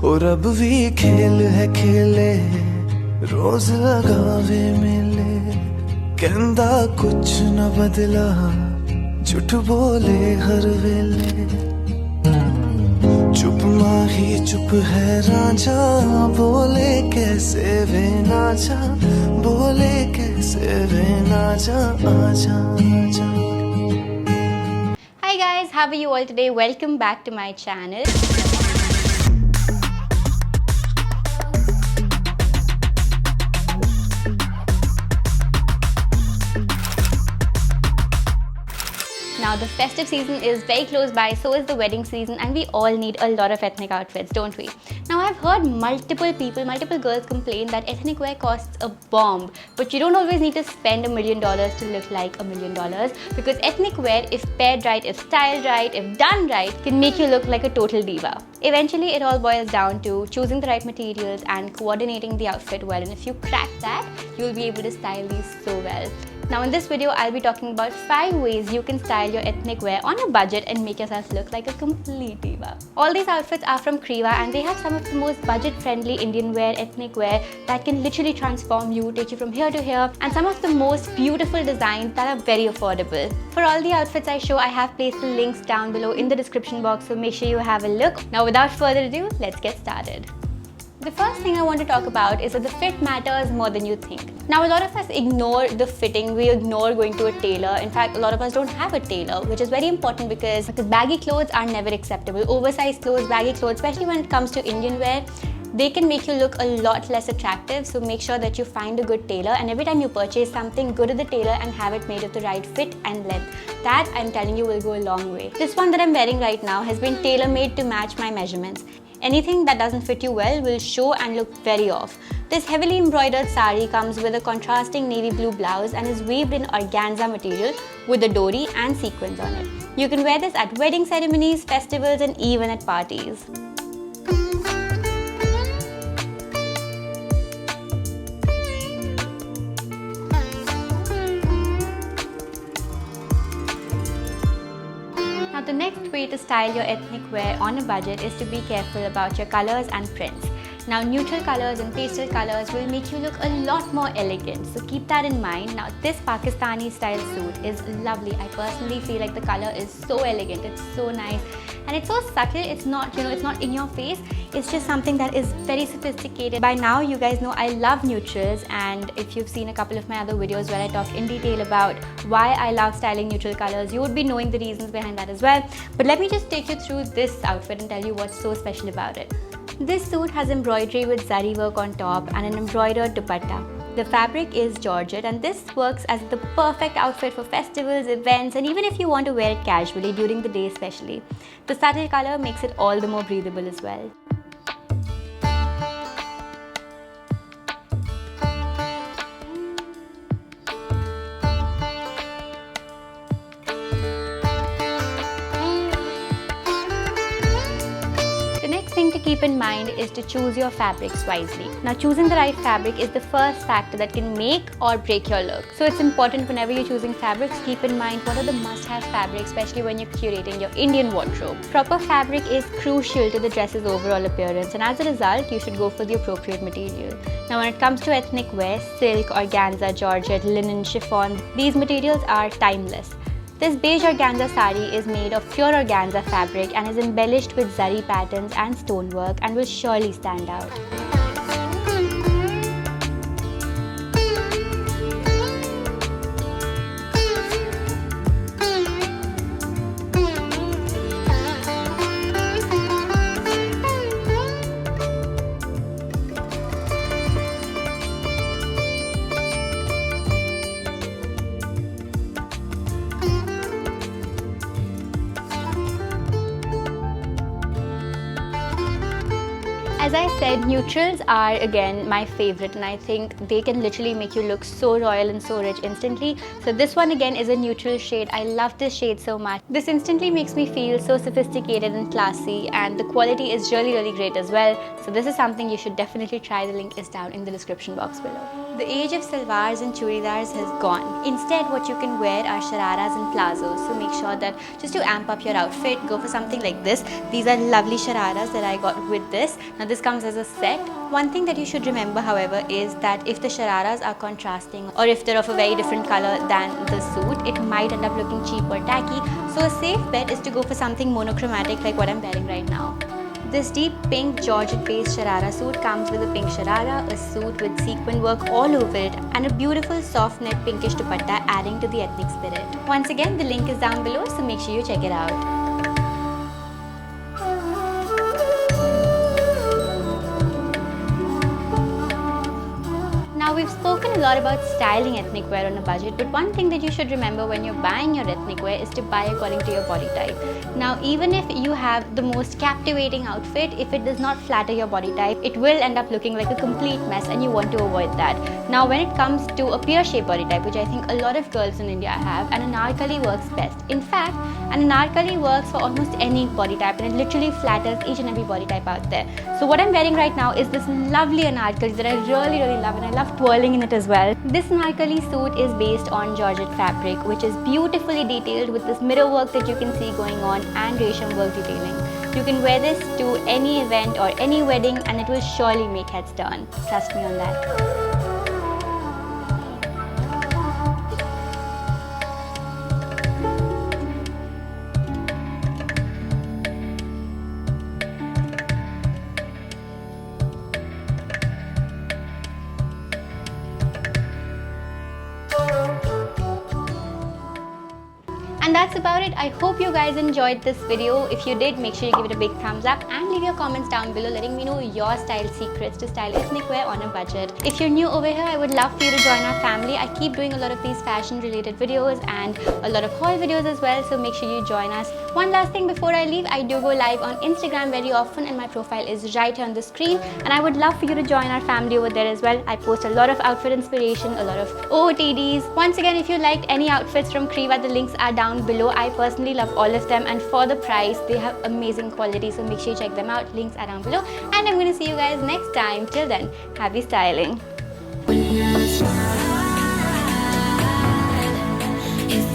और अब भी खेल है खेले रोज लगावे मेले कहंदा कुछ न बदला झूठ बोले हर वेले चुप माही चुप है राजा बोले कैसे वे ना जा बोले कैसे वे ना जा आजा आजा. Hi guys, how are you all today? Welcome back to my channel. Now the festive season is very close by, so is the wedding season, and we all need a lot of ethnic outfits, don't we? Now I've heard multiple girls complain that ethnic wear costs a bomb, but you don't always need to spend $1 million to look like $1 million, because ethnic wear, if paired right, if styled right, if done right, can make you look like a total diva. Eventually it all boils down to choosing the right materials and coordinating the outfit well, and if you crack that, you'll be able to style these so well. Now in this video, I'll be talking about 5 ways you can style your ethnic wear on a budget and make yourself look like a complete diva. All these outfits are from Creeva, and they have some of the most budget-friendly Indian wear, ethnic wear that can literally transform you, take you from here to here, and some of the most beautiful designs that are very affordable. For all the outfits I show, I have placed the links down below in the description box, so make sure you have a look. Now without further ado, let's get started. The first thing I want to talk about is that the fit matters more than you think. Now a lot of us ignore the fitting, we ignore going to a tailor. In fact, a lot of us don't have a tailor, which is very important because baggy clothes are never acceptable. Oversized clothes, baggy clothes, especially when it comes to Indian wear, they can make you look a lot less attractive, so make sure that you find a good tailor, and every time you purchase something, go to the tailor and have it made of the right fit and length. That, I'm telling you, will go a long way. This one that I'm wearing right now has been tailor-made to match my measurements. Anything that doesn't fit you well will show and look very off. This heavily embroidered sari comes with a contrasting navy blue blouse and is weaved in organza material with a dori and sequins on it. You can wear this at wedding ceremonies, festivals, and even at parties. The next way to style your ethnic wear on a budget is to be careful about your colors and prints. Now neutral colors and pastel colors will make you look a lot more elegant, so keep that in mind. Now this Pakistani style suit is lovely. I personally feel like the color is so elegant, it's so nice, and it's so subtle. It's not, it's not in your face. It's just something that is very sophisticated. By now you guys know I love neutrals, and if you've seen a couple of my other videos where I talk in detail about why I love styling neutral colors, you would be knowing the reasons behind that as well. But let me just take you through this outfit and tell you what's so special about it. This suit has embroidery with zari work on top and an embroidered dupatta. The fabric is georgette, and this works as the perfect outfit for festivals, events, and even if you want to wear it casually during the day especially. The subtle color makes it all the more breathable as well. To keep in mind is to choose your fabrics wisely. Now choosing the right fabric is the first factor that can make or break your look. So it's important whenever you're choosing fabrics, keep in mind what are the must-have fabrics, especially when you're curating your Indian wardrobe. Proper fabric is crucial to the dress's overall appearance, and as a result, you should go for the appropriate material. Now when it comes to ethnic wear, silk, organza, georgette, linen, chiffon, these materials are timeless. This beige organza sari is made of pure organza fabric and is embellished with zari patterns and stonework and will surely stand out. As I said, neutrals are again my favorite, and I think they can literally make you look so royal and so rich instantly. So this one again is a neutral shade. I love this shade so much. This instantly makes me feel so sophisticated and classy, and the quality is really great as well. So this is something you should definitely try. The link is down in the description box below. The age of salwars and churidars has gone. Instead, what you can wear are shararas and plazos. So make sure that just to amp up your outfit, go for something like this. These are lovely shararas that I got with this. Now Now this comes as a set. One thing that you should remember, however, is that if the shararas are contrasting or if they're of a very different color than the suit, it might end up looking cheap or tacky. So a safe bet is to go for something monochromatic like what I'm wearing right now. This deep pink georgette-based sharara suit comes with a pink sharara, a suit with sequin work all over it, and a beautiful soft net pinkish dupatta adding to the ethnic spirit. Once again, the link is down below, so make sure you check it out. Now we've spoken a lot about styling ethnic wear on a budget, but one thing that you should remember when you're buying your ethnic wear is to buy according to your body type. Now even if you have the most captivating outfit, if it does not flatter your body type, it will end up looking like a complete mess and you want to avoid that. Now when it comes to a pear-shaped body type, which I think a lot of girls in India have, an anarkali works best. In fact, an anarkali works for almost any body type and it literally flatters each and every body type out there. So what I'm wearing right now is this lovely anarkali that I really love, and I love twirling in it as well. This anarkali suit is based on georgette fabric, which is beautifully detailed with this mirror work that you can see going on and resham work detailing. You can wear this to any event or any wedding and it will surely make heads turn. Trust me on that. And that's about it. I hope you guys enjoyed this video. If you did, make sure you give it a big thumbs up and leave your comments down below letting me know your style secrets to style ethnic wear on a budget. If you're new over here, I would love for you to join our family. I keep doing a lot of these fashion related videos and a lot of haul videos as well, so make sure you join us. One last thing before I leave, I do go live on Instagram very often and my profile is right here on the screen, and I would love for you to join our family over there as well. I post a lot of outfit inspiration, a lot of OOTDs. Once again, if you liked any outfits from Creva, the links are down below. I personally love all of them, and for the price they have amazing quality, so make sure you check them out. Links are down below, and I'm going to see you guys next time. Till then, happy styling. It's